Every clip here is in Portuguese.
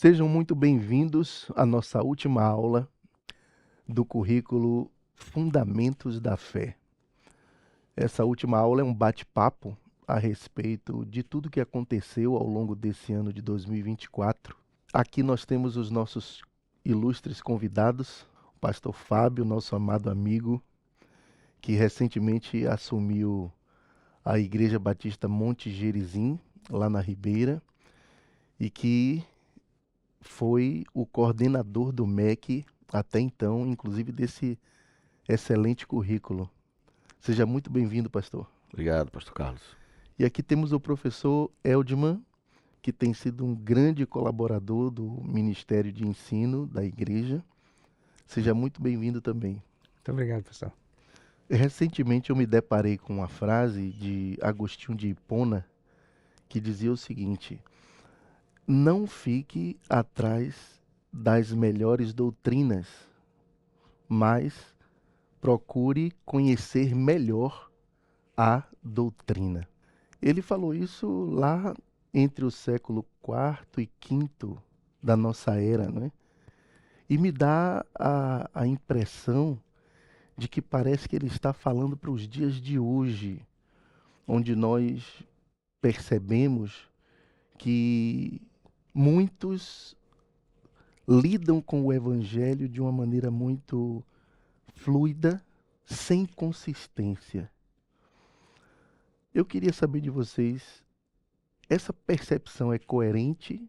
Sejam muito bem-vindos à nossa última aula do currículo Fundamentos da Fé. Essa última aula é um bate-papo a respeito de tudo que aconteceu ao longo desse ano de 2024. Aqui nós temos os nossos ilustres convidados, o pastor Fábio, nosso amado amigo, que recentemente assumiu a Igreja Batista Monte Gerizim, lá na Ribeira, e que foi o coordenador do MEC até então, inclusive desse excelente currículo. Seja muito bem-vindo, pastor. Obrigado, pastor Carlos. E aqui temos o professor Eldman, que tem sido um grande colaborador do Ministério de Ensino da igreja. Seja muito bem-vindo também. Muito obrigado, pessoal. Recentemente eu me deparei com uma frase de Agostinho de Hipona que dizia o seguinte: não fique atrás das melhores doutrinas, mas procure conhecer melhor a doutrina. Ele falou isso lá entre o século IV e V da nossa era, né? E me dá a impressão de que parece que ele está falando para os dias de hoje, onde nós percebemos que muitos lidam com o evangelho de uma maneira muito fluida, sem consistência. Eu queria saber de vocês, essa percepção é coerente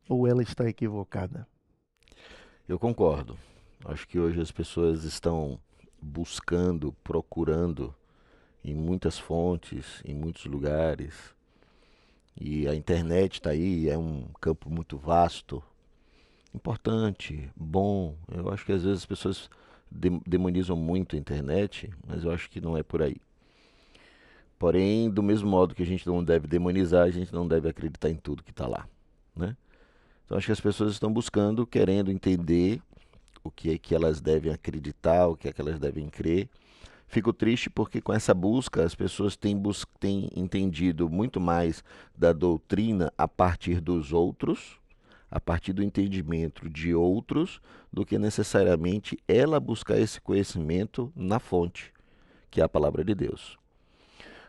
ou ela está equivocada? Eu concordo. Acho que hoje as pessoas estão buscando, procurando em muitas fontes, em muitos lugares. E a internet está aí, é um campo muito vasto, importante, bom. Eu acho que às vezes as pessoas demonizam muito a internet, mas eu acho que não é por aí. Porém, do mesmo modo que a gente não deve demonizar, a gente não deve acreditar em tudo que está lá, né? Então acho que as pessoas estão buscando, querendo entender o que é que elas devem acreditar, o que é que elas devem crer. Fico triste porque com essa busca as pessoas têm entendido muito mais da doutrina a partir dos outros, a partir do entendimento de outros, do que necessariamente ela buscar esse conhecimento na fonte, que é a palavra de Deus.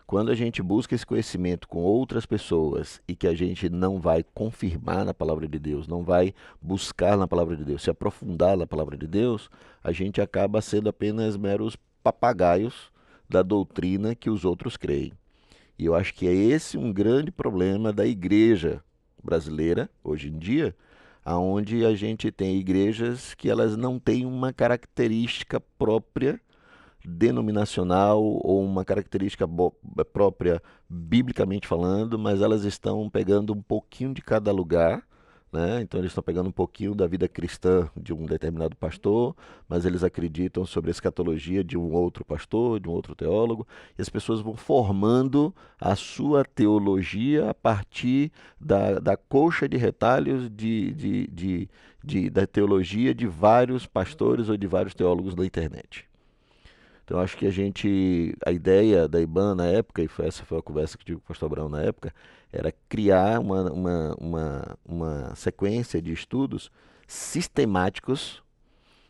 Quando a gente busca esse conhecimento com outras pessoas e que a gente não vai confirmar na palavra de Deus, não vai buscar na palavra de Deus, se aprofundar na palavra de Deus, a gente acaba sendo apenas meros papagaios da doutrina que os outros creem. E eu acho que é esse um grande problema da igreja brasileira, hoje em dia, aonde a gente tem igrejas que elas não têm uma característica própria denominacional ou uma característica própria biblicamente falando, mas elas estão pegando um pouquinho de cada lugar, né? Então eles estão pegando um pouquinho da vida cristã de um determinado pastor, mas eles acreditam sobre a escatologia de um outro pastor, de um outro teólogo, e as pessoas vão formando a sua teologia a partir da colcha de retalhos da teologia de vários pastores ou de vários teólogos da internet. Então acho que a ideia da IBAN na época, essa foi a conversa que tive com o pastor Abraão na época, era criar uma sequência de estudos sistemáticos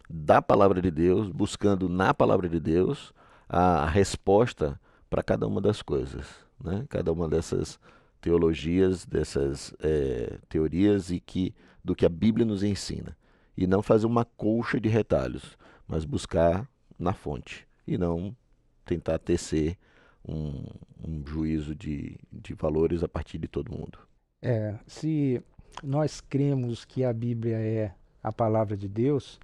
da palavra de Deus, buscando na palavra de Deus a resposta para cada uma das coisas, né? Cada uma dessas teologias, dessas teorias do que a Bíblia nos ensina. E não fazer uma colcha de retalhos, mas buscar na fonte e não tentar tecer um juízo de valores a partir de todo mundo. Se nós cremos que a Bíblia é a palavra de Deus,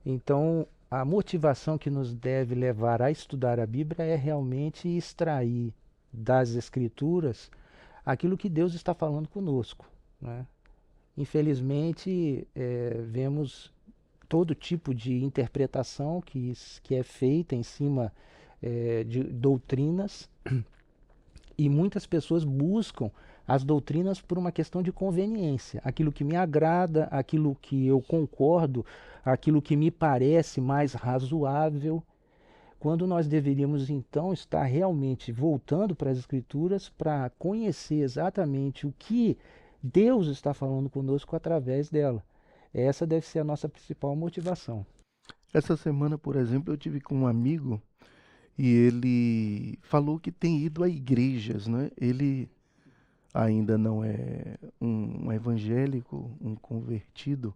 então a motivação que nos deve levar a estudar a Bíblia é realmente extrair das Escrituras aquilo que Deus está falando conosco, né? Infelizmente, vemos todo tipo de interpretação que é feita em cima de doutrinas, e muitas pessoas buscam as doutrinas por uma questão de conveniência. Aquilo que me agrada, aquilo que eu concordo, aquilo que me parece mais razoável, quando nós deveríamos então estar realmente voltando para as Escrituras para conhecer exatamente o que Deus está falando conosco através dela. Essa deve ser a nossa principal motivação. Essa semana, por exemplo, eu tive com um amigo e ele falou que tem ido a igrejas, né? Ele ainda não é um evangélico, um convertido,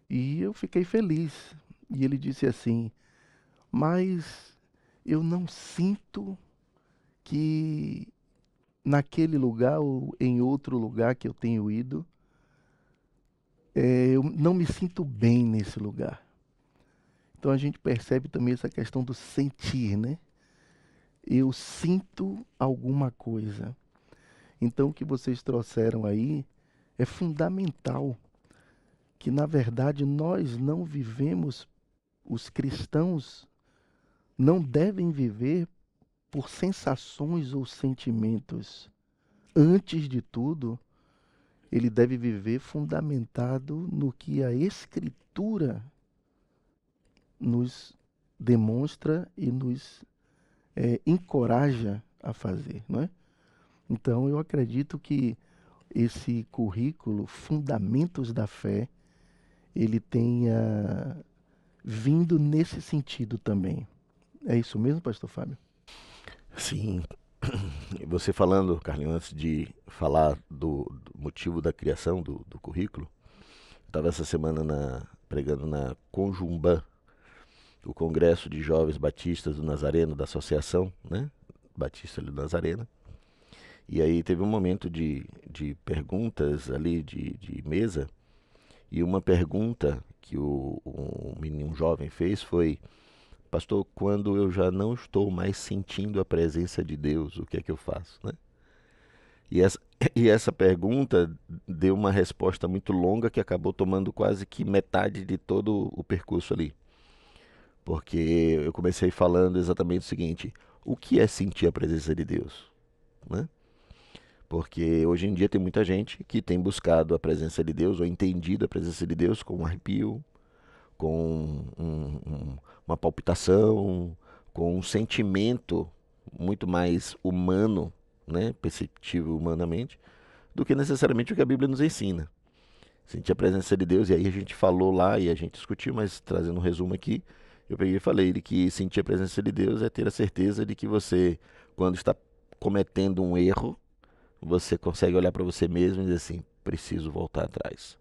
e eu fiquei feliz. E ele disse assim: mas eu não sinto que naquele lugar ou em outro lugar que eu tenho ido, eu não me sinto bem nesse lugar. Então a gente percebe também essa questão do sentir, né? Eu sinto alguma coisa. Então o que vocês trouxeram aí é fundamental, que na verdade nós não vivemos, os cristãos não devem viver por sensações ou sentimentos. Antes de tudo, ele deve viver fundamentado no que a Escritura nos demonstra e nos encoraja a fazer, não é? Então, eu acredito que esse currículo, Fundamentos da Fé, ele tenha vindo nesse sentido também. É isso mesmo, pastor Fábio? Sim. Você falando, Carlinhos, antes de falar do motivo da criação do currículo, eu estava essa semana pregando na Conjumbã, o Congresso de Jovens Batistas do Nazareno, da Associação, né? Batista do Nazareno. E aí teve um momento de perguntas ali, de mesa, e uma pergunta que um jovem fez foi: pastor, quando eu já não estou mais sentindo a presença de Deus, o que é que eu faço, né? E essa, e essa pergunta deu uma resposta muito longa que acabou tomando quase que metade de todo o percurso ali. Porque eu comecei falando exatamente o seguinte: o que é sentir a presença de Deus, né? Porque hoje em dia tem muita gente que tem buscado a presença de Deus ou entendido a presença de Deus com um arrepio, com uma palpitação, com um sentimento muito mais humano, né, perceptível humanamente, do que necessariamente o que a Bíblia nos ensina. Sentir a presença de Deus, e aí a gente falou lá e a gente discutiu, mas trazendo um resumo aqui, eu peguei e falei de que sentir a presença de Deus é ter a certeza de que você, quando está cometendo um erro, você consegue olhar para você mesmo e dizer assim: preciso voltar atrás.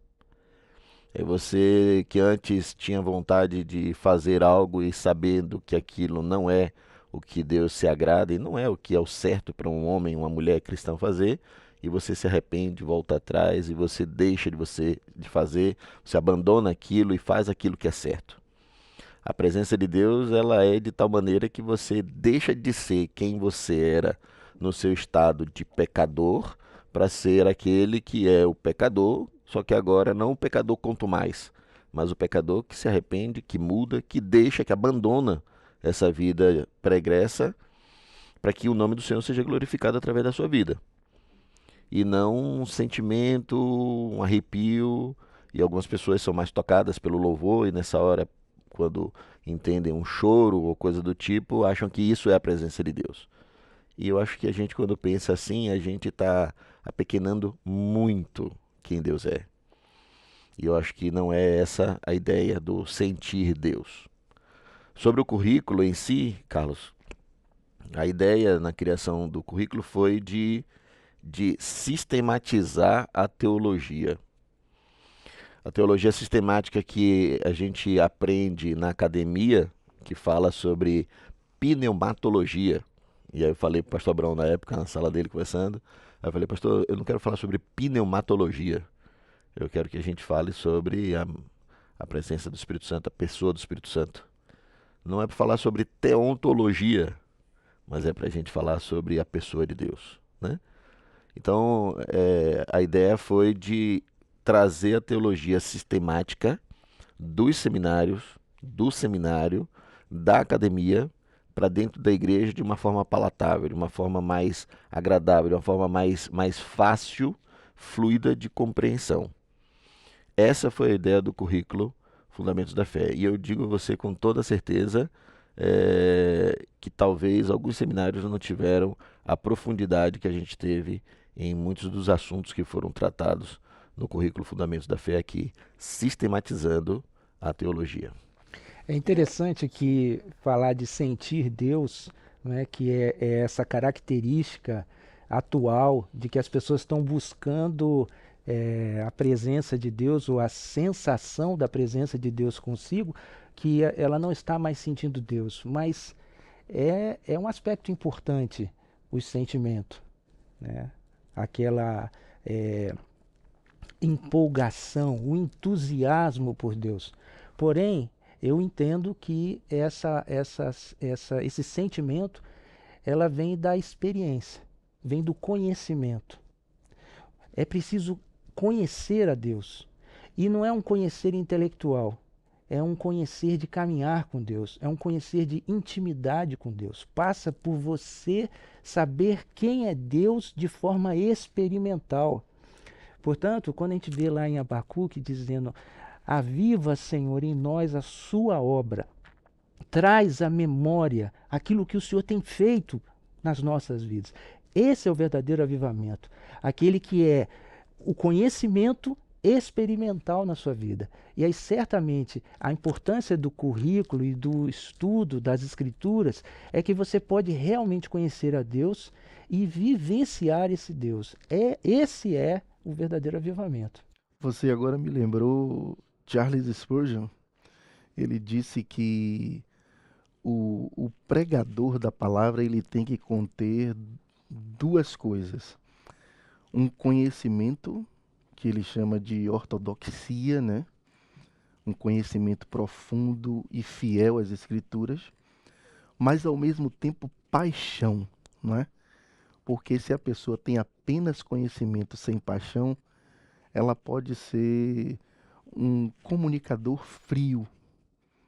É você que antes tinha vontade de fazer algo e sabendo que aquilo não é o que Deus se agrada e não é o que é o certo para um homem, uma mulher cristã fazer, e você se arrepende, volta atrás e você deixa de fazer, você abandona aquilo e faz aquilo que é certo. A presença de Deus, ela é de tal maneira que você deixa de ser quem você era no seu estado de pecador para ser aquele que é o pecador, só que agora não o pecador quanto mais, mas o pecador que se arrepende, que muda, que deixa, que abandona essa vida pregressa para que o nome do Senhor seja glorificado através da sua vida. E não um sentimento, um arrepio, e algumas pessoas são mais tocadas pelo louvor e nessa hora, quando entendem um choro ou coisa do tipo, acham que isso é a presença de Deus. E eu acho que a gente, quando pensa assim, a gente está apequenando muito quem Deus é. E eu acho que não é essa a ideia do sentir Deus. Sobre o currículo em si, Carlos, a ideia na criação do currículo foi de sistematizar a teologia. A teologia sistemática que a gente aprende na academia, que fala sobre pneumatologia. E aí eu falei para o pastor Abraão na época, na sala dele conversando, aí eu falei: pastor, eu não quero falar sobre pneumatologia, eu quero que a gente fale sobre a presença do Espírito Santo, a pessoa do Espírito Santo. Não é para falar sobre teontologia, mas é para a gente falar sobre a pessoa de Deus, né? Então, a ideia foi de trazer a teologia sistemática dos seminários, do seminário, da academia, para dentro da igreja de uma forma palatável, de uma forma mais agradável, de uma forma mais fácil, fluida de compreensão. Essa foi a ideia do currículo Fundamentos da Fé. E eu digo a você com toda certeza que talvez alguns seminários não tiveram a profundidade que a gente teve em muitos dos assuntos que foram tratados no currículo Fundamentos da Fé aqui, sistematizando a teologia. É interessante que falar de sentir Deus, né, que é essa característica atual de que as pessoas estão buscando a presença de Deus ou a sensação da presença de Deus consigo, que ela não está mais sentindo Deus, mas é um aspecto importante o sentimento, né? Aquela empolgação, o entusiasmo por Deus. Porém, eu entendo que esse sentimento, ela vem da experiência, vem do conhecimento. É preciso conhecer a Deus. E não é um conhecer intelectual, é um conhecer de caminhar com Deus, é um conhecer de intimidade com Deus. Passa por você saber quem é Deus de forma experimental. Portanto, quando a gente vê lá em Abacuque dizendo: aviva, Senhor, em nós a sua obra, traz à memória aquilo que o Senhor tem feito nas nossas vidas. Esse é o verdadeiro avivamento, aquele que é o conhecimento experimental na sua vida. E aí, certamente, a importância do currículo e do estudo das Escrituras é que você pode realmente conhecer a Deus e vivenciar esse Deus. Esse é o verdadeiro avivamento. Você agora me lembrou Charles Spurgeon. Ele disse que o pregador da palavra ele tem que conter duas coisas: um conhecimento que ele chama de ortodoxia, né? Um conhecimento profundo e fiel às Escrituras, mas ao mesmo tempo paixão, não é? Porque se a pessoa tem apenas conhecimento sem paixão, ela pode ser um comunicador frio,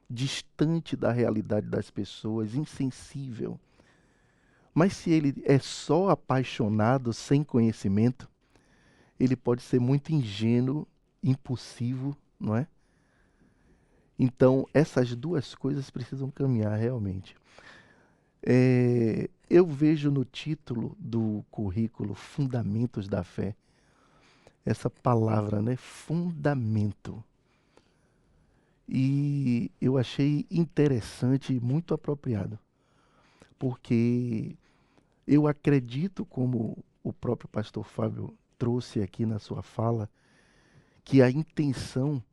distante da realidade das pessoas, insensível. Mas se ele é só apaixonado, sem conhecimento, ele pode ser muito ingênuo, impulsivo, não é? Então, essas duas coisas precisam caminhar realmente. Eu vejo no título do currículo Fundamentos da Fé, essa palavra, né? Fundamento. E eu achei interessante e muito apropriado, porque eu acredito, como o próprio pastor Fábio trouxe aqui na sua fala, que a intenção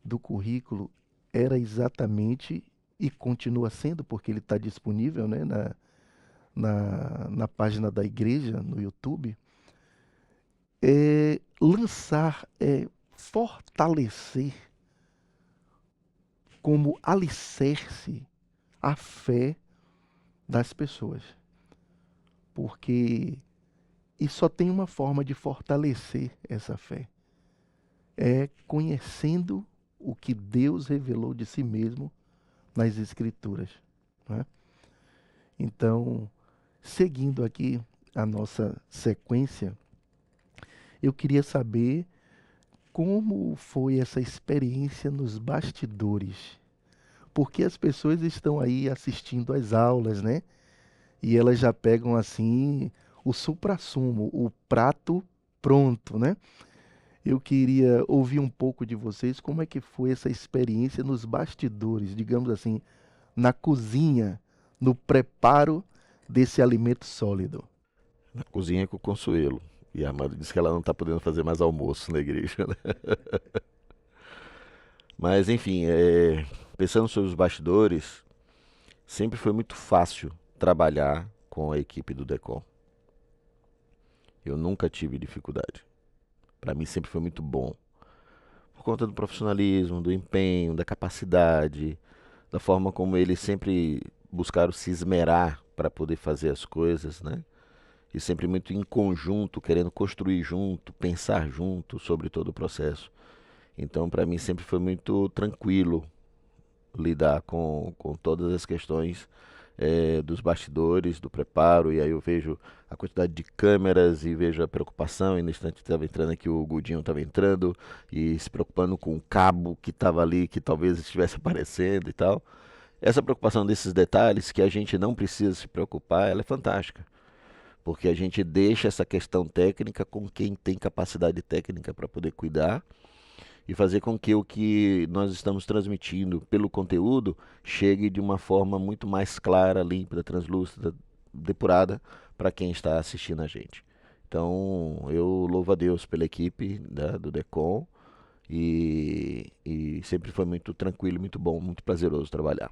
do currículo era exatamente, e continua sendo, porque ele está disponível, né, na página da igreja, no YouTube, lançar, fortalecer como alicerce a fé das pessoas. Porque e só tem uma forma de fortalecer essa fé. É conhecendo o que Deus revelou de si mesmo nas Escrituras, né? Então, seguindo aqui a nossa sequência, eu queria saber como foi essa experiência nos bastidores. Porque as pessoas estão aí assistindo às aulas, né? E elas já pegam assim o suprassumo, o prato pronto, né? Eu queria ouvir um pouco de vocês como é que foi essa experiência nos bastidores, digamos assim, na cozinha, no preparo desse alimento sólido. Na cozinha com o Consuelo. E a Amanda disse que ela não está podendo fazer mais almoço na igreja, né? Mas, enfim, pensando sobre os bastidores, sempre foi muito fácil trabalhar com a equipe do Decom. Eu nunca tive dificuldade. Para mim sempre foi muito bom. Por conta do profissionalismo, do empenho, da capacidade, da forma como eles sempre buscaram se esmerar para poder fazer as coisas, né? E sempre muito em conjunto, querendo construir junto, pensar junto sobre todo o processo. Então, para mim sempre foi muito tranquilo lidar com todas as questões dos bastidores, do preparo, e aí eu vejo a quantidade de câmeras e vejo a preocupação, e no instante estava entrando aqui, o Gudinho estava entrando e se preocupando com o cabo que estava ali, que talvez estivesse aparecendo e tal. Essa preocupação desses detalhes, que a gente não precisa se preocupar, ela é fantástica, porque a gente deixa essa questão técnica com quem tem capacidade técnica para poder cuidar e fazer com que o que nós estamos transmitindo pelo conteúdo chegue de uma forma muito mais clara, límpida, translúcida, depurada para quem está assistindo a gente. Então, eu louvo a Deus pela equipe, né, do DECOM, e sempre foi muito tranquilo, muito bom, muito prazeroso trabalhar.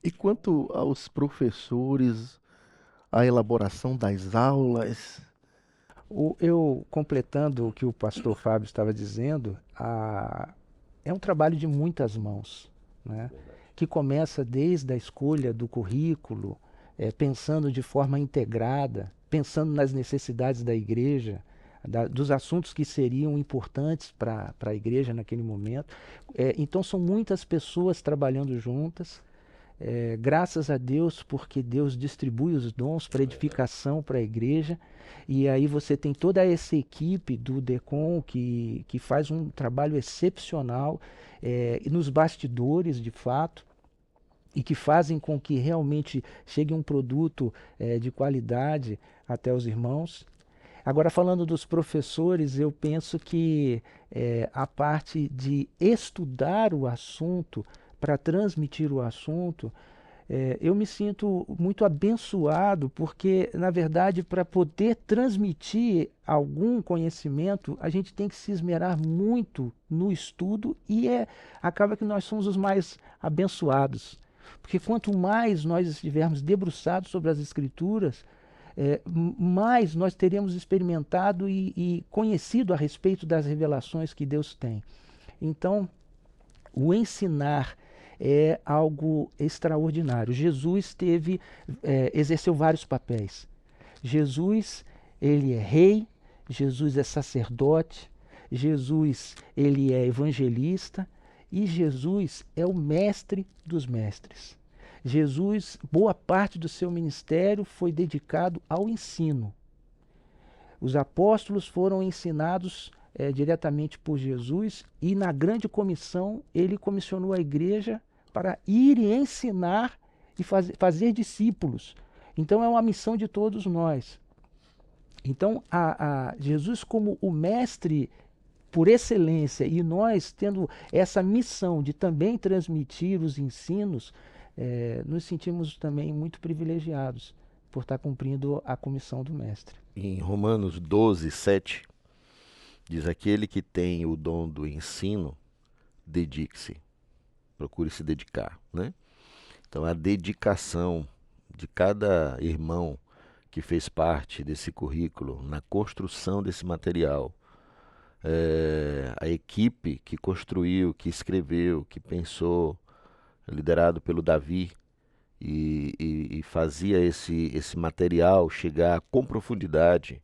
E quanto aos professores, a elaboração das aulas? Eu, completando o que o pastor Fábio estava dizendo, é um trabalho de muitas mãos, né? Que começa desde a escolha do currículo, pensando de forma integrada, pensando nas necessidades da igreja, dos assuntos que seriam importantes para a igreja naquele momento. Então, são muitas pessoas trabalhando juntas. Graças a Deus, porque Deus distribui os dons para edificação para a igreja, e aí você tem toda essa equipe do DECOM que faz um trabalho excepcional nos bastidores, de fato, e que fazem com que realmente chegue um produto de qualidade até os irmãos. Agora, falando dos professores, eu penso que a parte de estudar o assunto para transmitir o assunto, eu me sinto muito abençoado, porque, na verdade, para poder transmitir algum conhecimento, a gente tem que se esmerar muito no estudo e acaba que nós somos os mais abençoados. Porque quanto mais nós estivermos debruçados sobre as Escrituras, mais nós teremos experimentado e conhecido a respeito das revelações que Deus tem. Então, o ensinar é algo extraordinário. Jesus exerceu vários papéis. Jesus, ele é rei, Jesus é sacerdote, Jesus, ele é evangelista e Jesus é o mestre dos mestres. Jesus, boa parte do seu ministério foi dedicado ao ensino. Os apóstolos foram ensinados diretamente por Jesus e na grande comissão ele comissionou a igreja para ir e ensinar e fazer discípulos. Então é uma missão de todos nós. Então Jesus como o mestre por excelência e nós tendo essa missão de também transmitir os ensinos, nos sentimos também muito privilegiados por estar cumprindo a comissão do mestre. Em Romanos 12, 7, diz: aquele que tem o dom do ensino, dedique-se, procure se dedicar, né? Então, a dedicação de cada irmão que fez parte desse currículo, na construção desse material, a equipe que construiu, que escreveu, que pensou, liderado pelo Davi, e fazia esse material chegar com profundidade,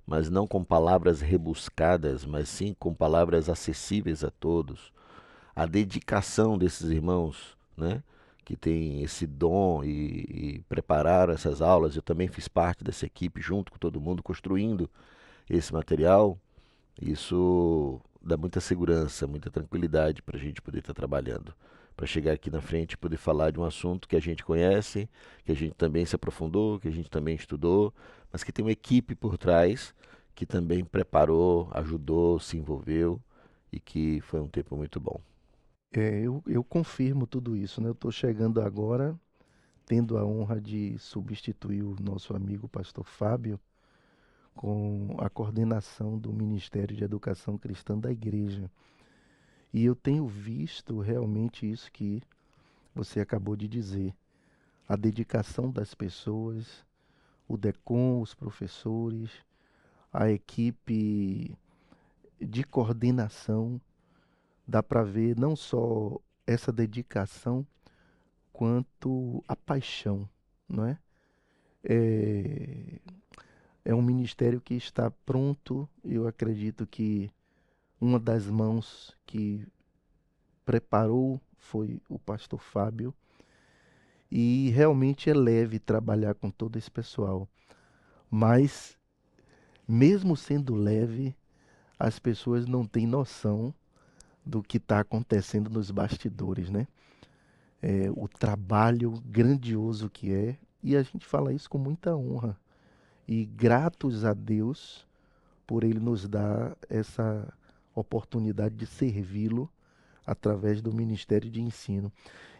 mas não com palavras rebuscadas, mas sim com palavras acessíveis a todos. A dedicação desses irmãos, né, que tem esse dom e prepararam essas aulas. Eu também fiz parte dessa equipe, junto com todo mundo, construindo esse material. Isso dá muita segurança, muita tranquilidade para a gente poder estar trabalhando, para chegar aqui na frente e poder falar de um assunto que a gente conhece, que a gente também se aprofundou, que a gente também estudou, mas que tem uma equipe por trás que também preparou, ajudou, se envolveu e que foi um tempo muito bom. Eu confirmo tudo isso, né? Eu estou chegando agora, tendo a honra de substituir o nosso amigo pastor Fábio com a coordenação do Ministério de Educação Cristã da Igreja. E eu tenho visto realmente isso que você acabou de dizer. A dedicação das pessoas, o DECOM, os professores, a equipe de coordenação. Dá para ver não só essa dedicação, quanto a paixão, não é? É, é um ministério que está pronto. Eu acredito que uma das mãos que preparou foi o pastor Fábio. E realmente é leve trabalhar com todo esse pessoal. Mas, mesmo sendo leve, as pessoas não têm noção do que está acontecendo nos bastidores, né? O trabalho grandioso que é. E a gente fala isso com muita honra. e gratos a Deus por Ele nos dar essa oportunidade de servi-lo através do Ministério de Ensino.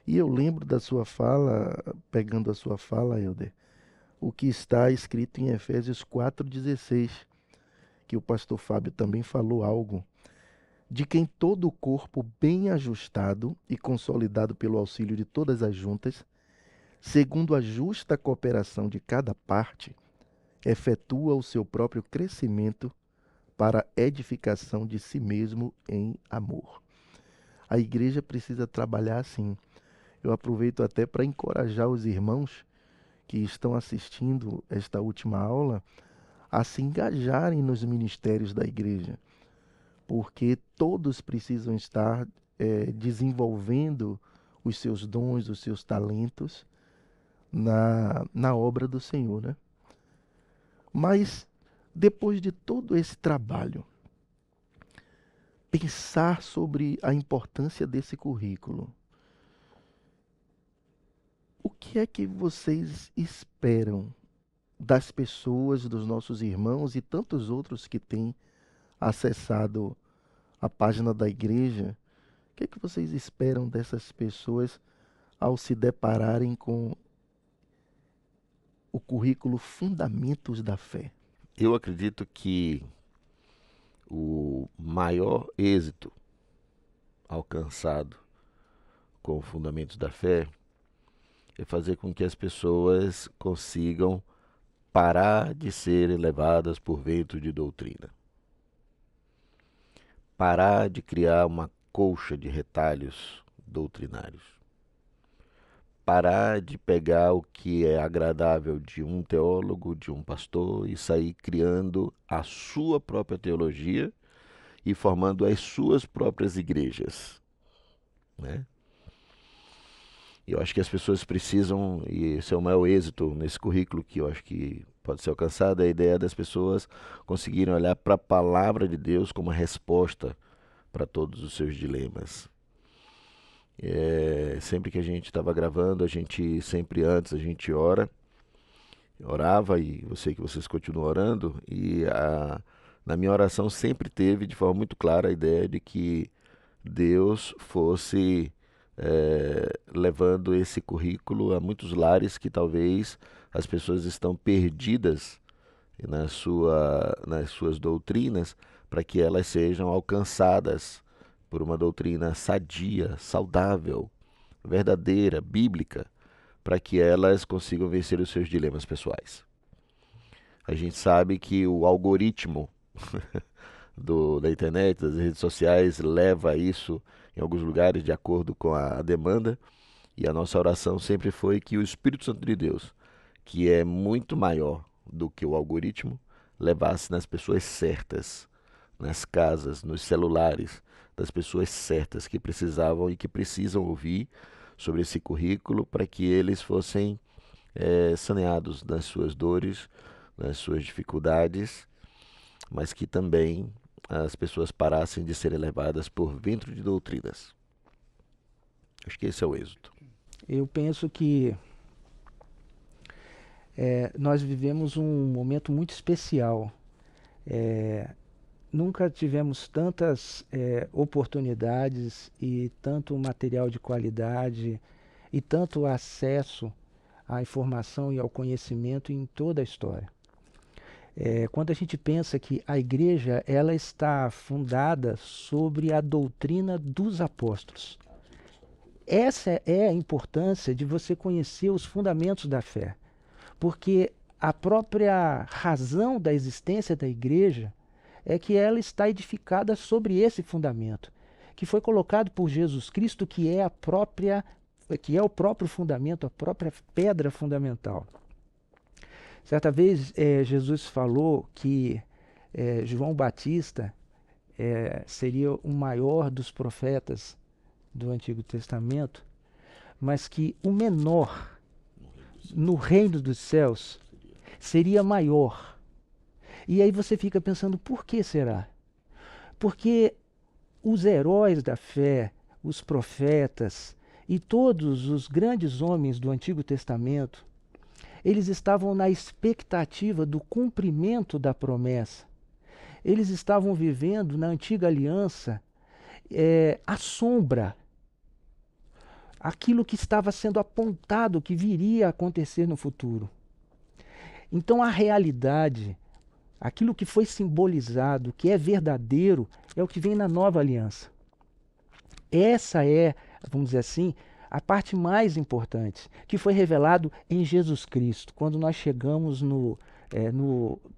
E eu lembro da sua fala, pegando a sua fala, Helder, o que está escrito em Efésios 4,16, que o pastor Fábio também falou algo, de quem todo o corpo bem ajustado e consolidado pelo auxílio de todas as juntas, segundo a justa cooperação de cada parte, efetua o seu próprio crescimento para a edificação de si mesmo em amor. A igreja precisa trabalhar assim. Eu aproveito até para encorajar os irmãos que estão assistindo esta última aula a se engajarem nos ministérios da igreja, porque todos precisam estar desenvolvendo os seus dons, os seus talentos na obra do Senhor, né? Mas depois de todo esse trabalho, pensar sobre a importância desse currículo, o que é que vocês esperam das pessoas, dos nossos irmãos e tantos outros que têm acessado a página da igreja? O que é que vocês esperam dessas pessoas ao se depararem com o currículo Fundamentos da Fé? Eu acredito que o maior êxito alcançado com Fundamentos da Fé é fazer com que as pessoas consigam parar de serem levadas por vento de doutrina. Parar de criar uma colcha de retalhos doutrinários. Parar de pegar o que é agradável de um teólogo, de um pastor, e sair criando a sua própria teologia e formando as suas próprias igrejas, né? Eu acho que as pessoas precisam, e esse é o maior êxito nesse currículo que eu acho que pode ser alcançado, é a ideia das pessoas conseguirem olhar para a palavra de Deus como uma resposta para todos os seus dilemas. Sempre que a gente estava gravando, a gente orava, e eu sei que vocês continuam orando, e na minha oração sempre teve de forma muito clara a ideia de que Deus fosse levando esse currículo a muitos lares que talvez as pessoas estão perdidas nas suas doutrinas, para que elas sejam alcançadas por uma doutrina sadia, saudável, verdadeira, bíblica, para que elas consigam vencer os seus dilemas pessoais. A gente sabe que o algoritmo da internet, das redes sociais, leva isso em alguns lugares de acordo com a demanda, e a nossa oração sempre foi que o Espírito Santo de Deus, que é muito maior do que o algoritmo, levasse nas pessoas certas, nas casas, nos celulares, das pessoas certas que precisavam e que precisam ouvir sobre esse currículo, para que eles fossem saneados das suas dores, das suas dificuldades, mas que também as pessoas parassem de serem levadas por vento de doutrinas. Acho que esse é o êxito. Eu penso que nós vivemos um momento muito especial. Nunca tivemos tantas oportunidades e tanto material de qualidade e tanto acesso à informação e ao conhecimento em toda a história. Quando a gente pensa que a igreja ela está fundada sobre a doutrina dos apóstolos, essa é a importância de você conhecer os fundamentos da fé, porque a própria razão da existência da igreja é que ela está edificada sobre esse fundamento, que foi colocado por Jesus Cristo, que é o próprio fundamento, a própria pedra fundamental. Certa vez Jesus falou que João Batista seria o maior dos profetas do Antigo Testamento, mas que o menor no reino dos céus seria maior. E aí você fica pensando, por que será? Porque os heróis da fé, os profetas e todos os grandes homens do Antigo Testamento, Eles estavam na expectativa do cumprimento da promessa. Eles estavam vivendo na antiga aliança a sombra, aquilo que estava sendo apontado que viria a acontecer no futuro. Então a realidade, aquilo que foi simbolizado, que é verdadeiro, é o que vem na nova aliança. Essa é, vamos dizer assim, a parte mais importante, que foi revelado em Jesus Cristo, quando nós chegamos no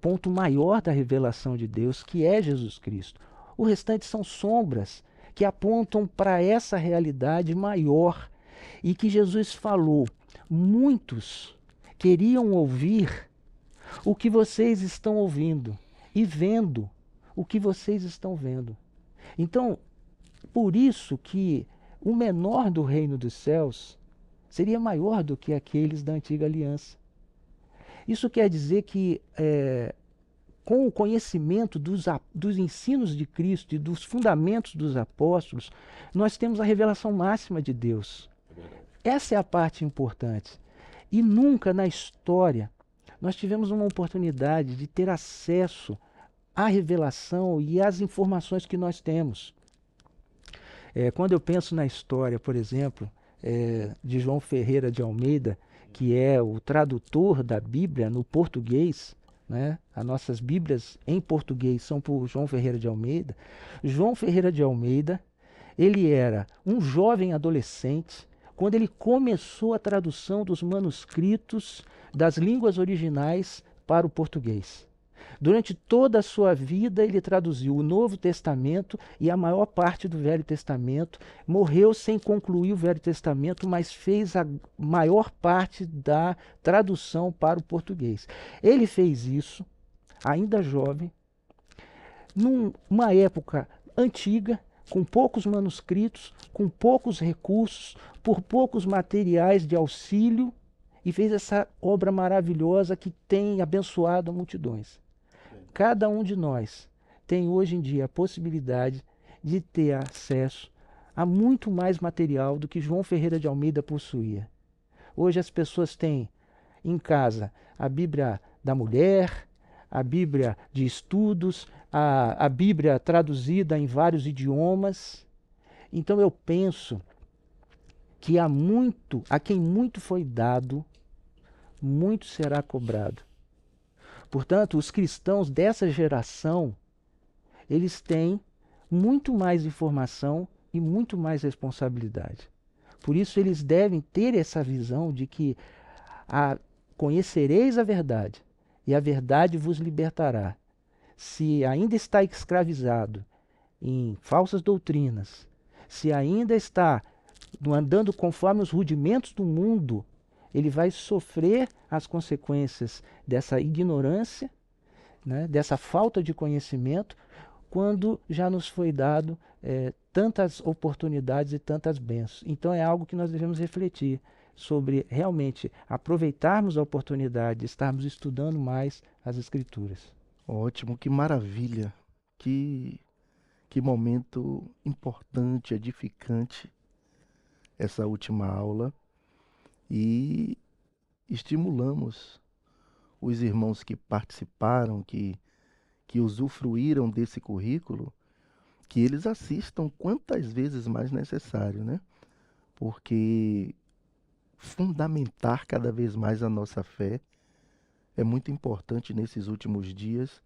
ponto maior da revelação de Deus, que é Jesus Cristo. O restante são sombras que apontam para essa realidade maior e que Jesus falou. Muitos queriam ouvir o que vocês estão ouvindo e vendo o que vocês estão vendo. Então, por isso que o menor do reino dos céus seria maior do que aqueles da antiga aliança. Isso quer dizer que com o conhecimento dos ensinos de Cristo e dos fundamentos dos apóstolos, nós temos a revelação máxima de Deus. Essa é a parte importante. E nunca na história nós tivemos uma oportunidade de ter acesso à revelação e às informações que nós temos. Quando eu penso na história, por exemplo, de João Ferreira de Almeida, que é o tradutor da Bíblia no português, né? As nossas Bíblias em português são por João Ferreira de Almeida. João Ferreira de Almeida, ele era um jovem adolescente quando ele começou a tradução dos manuscritos das línguas originais para o português. Durante toda a sua vida, ele traduziu o Novo Testamento e a maior parte do Velho Testamento. Morreu sem concluir o Velho Testamento, mas fez a maior parte da tradução para o português. Ele fez isso, ainda jovem, numa época antiga, com poucos manuscritos, com poucos recursos, por poucos materiais de auxílio, e fez essa obra maravilhosa que tem abençoado multidões. Cada um de nós tem hoje em dia a possibilidade de ter acesso a muito mais material do que João Ferreira de Almeida possuía. Hoje as pessoas têm em casa a Bíblia da mulher, a Bíblia de estudos, a Bíblia traduzida em vários idiomas. Então eu penso que a quem muito foi dado, muito será cobrado. Portanto, os cristãos dessa geração, eles têm muito mais informação e muito mais responsabilidade. Por isso, eles devem ter essa visão de que conhecereis a verdade, e a verdade vos libertará. Se ainda está escravizado em falsas doutrinas, se ainda está andando conforme os rudimentos do mundo, ele vai sofrer as consequências dessa ignorância, né, dessa falta de conhecimento, quando já nos foi dado tantas oportunidades e tantas bênçãos. Então é algo que nós devemos refletir sobre realmente aproveitarmos a oportunidade de estarmos estudando mais as Escrituras. Ótimo, que maravilha, que momento importante, edificante essa última aula. E estimulamos os irmãos que participaram, que usufruíram desse currículo, que eles assistam quantas vezes mais necessário, né? Porque fundamentar cada vez mais a nossa fé é muito importante nesses últimos dias,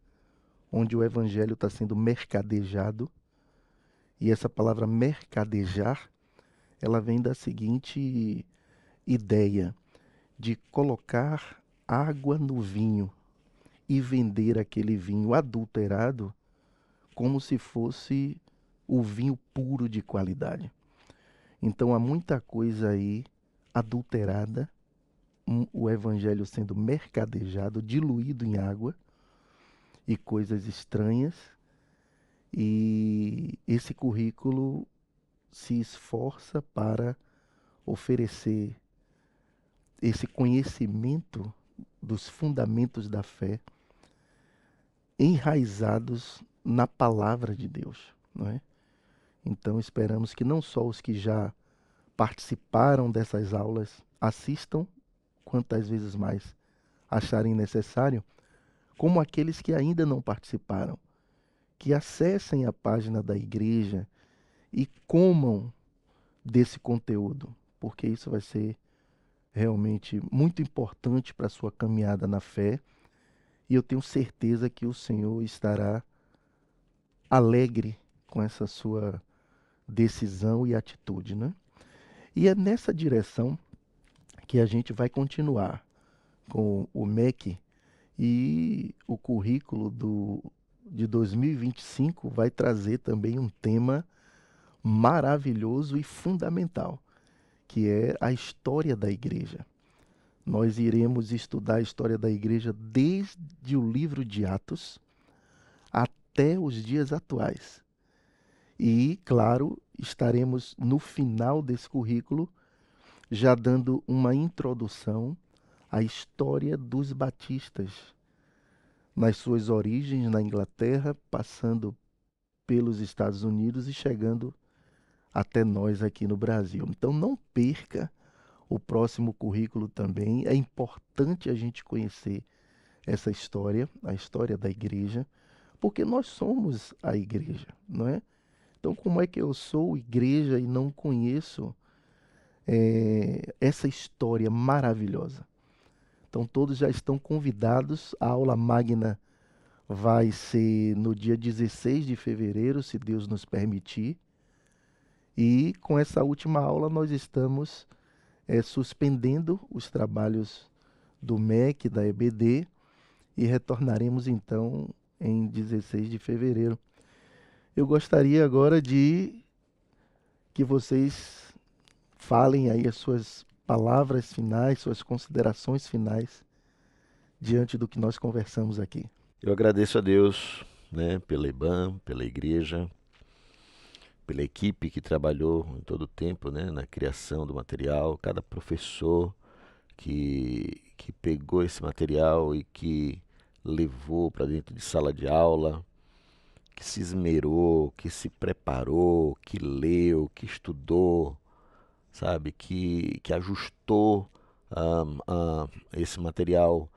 onde o evangelho está sendo mercadejado. E essa palavra mercadejar, ela vem da seguinte ideia de colocar água no vinho e vender aquele vinho adulterado como se fosse o vinho puro de qualidade. Então há muita coisa aí adulterada, o evangelho sendo mercadejado, diluído em água e coisas estranhas. E esse currículo se esforça para oferecer esse conhecimento dos fundamentos da fé enraizados na palavra de Deus, não é? Então esperamos que não só os que já participaram dessas aulas assistam quantas vezes mais acharem necessário, como aqueles que ainda não participaram, que acessem a página da igreja e comam desse conteúdo, porque isso vai ser realmente muito importante para a sua caminhada na fé, e eu tenho certeza que o Senhor estará alegre com essa sua decisão e atitude, né? E é nessa direção que a gente vai continuar com o MEC, e o currículo de 2025 vai trazer também um tema maravilhoso e fundamental, que é a história da igreja. Nós iremos estudar a história da igreja desde o livro de Atos até os dias atuais. E, claro, estaremos no final desse currículo já dando uma introdução à história dos batistas, nas suas origens na Inglaterra, passando pelos Estados Unidos e chegando até nós aqui no Brasil. Então não perca o próximo currículo também. É importante a gente conhecer essa história, a história da igreja, porque nós somos a igreja, não é? Então como é que eu sou igreja e não conheço essa história maravilhosa? Então todos já estão convidados. A aula magna vai ser no dia 16 de fevereiro, se Deus nos permitir. E com essa última aula nós estamos suspendendo os trabalhos do MEC, da EBD, e retornaremos então em 16 de fevereiro. Eu gostaria agora de que vocês falem aí as suas palavras finais, suas considerações finais diante do que nós conversamos aqui. Eu agradeço a Deus, né, pela IBAM, pela igreja, pela equipe que trabalhou em todo o tempo, né, na criação do material, cada professor que pegou esse material e que levou para dentro de sala de aula, que se esmerou, que se preparou, que leu, que estudou, sabe, que ajustou esse material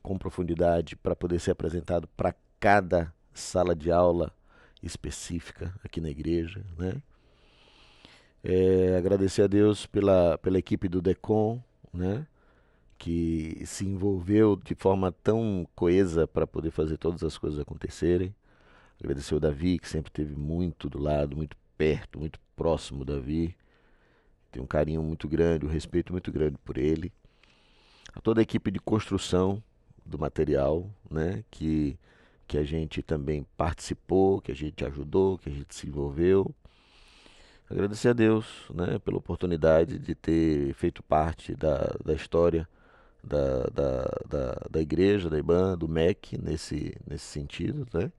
com profundidade para poder ser apresentado para cada sala de aula específica aqui na igreja, né? Agradecer a Deus pela equipe do DECOM, né? Que se envolveu de forma tão coesa para poder fazer todas as coisas acontecerem. Agradecer ao Davi, que sempre esteve muito do lado, muito perto, muito próximo do Davi. Tenho um carinho muito grande, um respeito muito grande por ele. A toda a equipe de construção do material, né, que a gente também participou, que a gente ajudou, que a gente se envolveu. Agradecer a Deus, né, pela oportunidade de ter feito parte da história da igreja, da IBAM, do MEC, nesse sentido, né?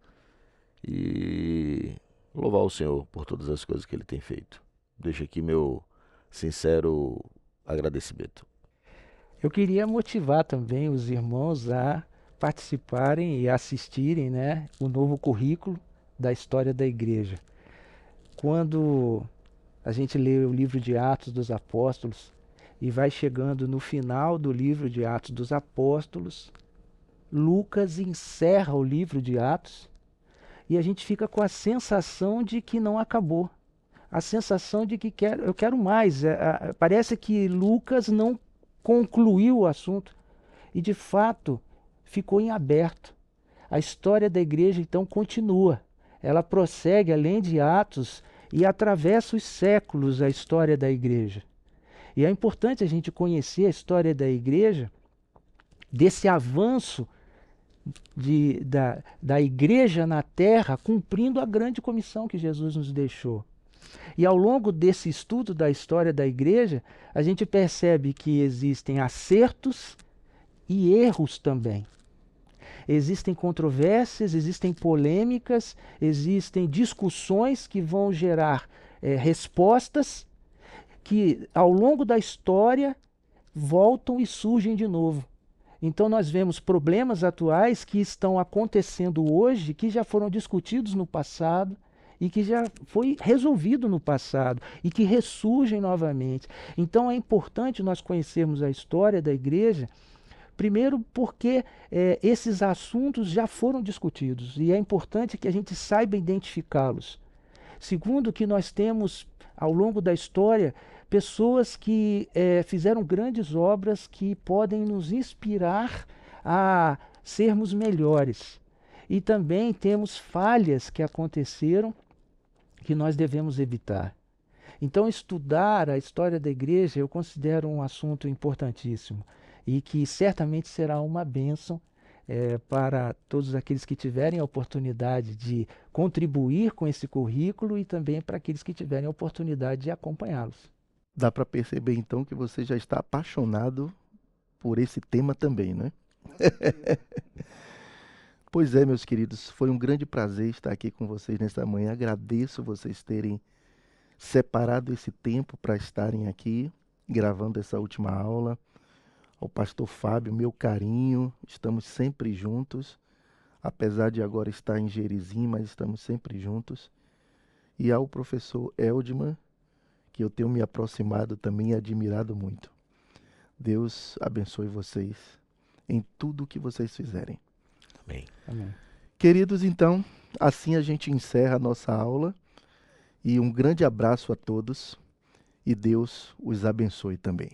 E louvar o Senhor por todas as coisas que Ele tem feito. Deixo aqui meu sincero agradecimento. Eu queria motivar também os irmãos a participarem e assistirem, né, o novo currículo da história da igreja. Quando a gente lê o livro de Atos dos Apóstolos e vai chegando no final do livro de Atos dos Apóstolos, Lucas encerra o livro de Atos e a gente fica com a sensação de que não acabou. A sensação de que eu quero mais. Parece que Lucas não concluiu o assunto e, de fato, ficou em aberto. A história da igreja, então, continua. Ela prossegue além de Atos e atravessa os séculos a história da igreja. E é importante a gente conhecer a história da igreja, desse avanço da igreja na terra, cumprindo a grande comissão que Jesus nos deixou. E ao longo desse estudo da história da igreja, a gente percebe que existem acertos e erros também. Existem controvérsias, existem polêmicas, existem discussões que vão gerar respostas que ao longo da história voltam e surgem de novo. Então nós vemos problemas atuais que estão acontecendo hoje, que já foram discutidos no passado, e que já foi resolvido no passado e que ressurgem novamente. Então é importante nós conhecermos a história da igreja Primeiro, porque esses assuntos já foram discutidos e é importante que a gente saiba identificá-los. Segundo, que nós temos, ao longo da história, pessoas que fizeram grandes obras que podem nos inspirar a sermos melhores. E também temos falhas que aconteceram que nós devemos evitar. Então, estudar a história da igreja eu considero um assunto importantíssimo e que certamente será uma bênção para todos aqueles que tiverem a oportunidade de contribuir com esse currículo e também para aqueles que tiverem a oportunidade de acompanhá-los. Dá para perceber então que você já está apaixonado por esse tema também, né? Pois é, meus queridos, foi um grande prazer estar aqui com vocês nesta manhã. Agradeço vocês terem separado esse tempo para estarem aqui gravando essa última aula. Ao pastor Fábio, meu carinho, estamos sempre juntos, apesar de agora estar em Jerizinho, mas estamos sempre juntos. E ao professor Eldman, que eu tenho me aproximado também e admirado muito. Deus abençoe vocês em tudo o que vocês fizerem. Amém. Amém. Queridos, então, assim a gente encerra a nossa aula. E um grande abraço a todos e Deus os abençoe também.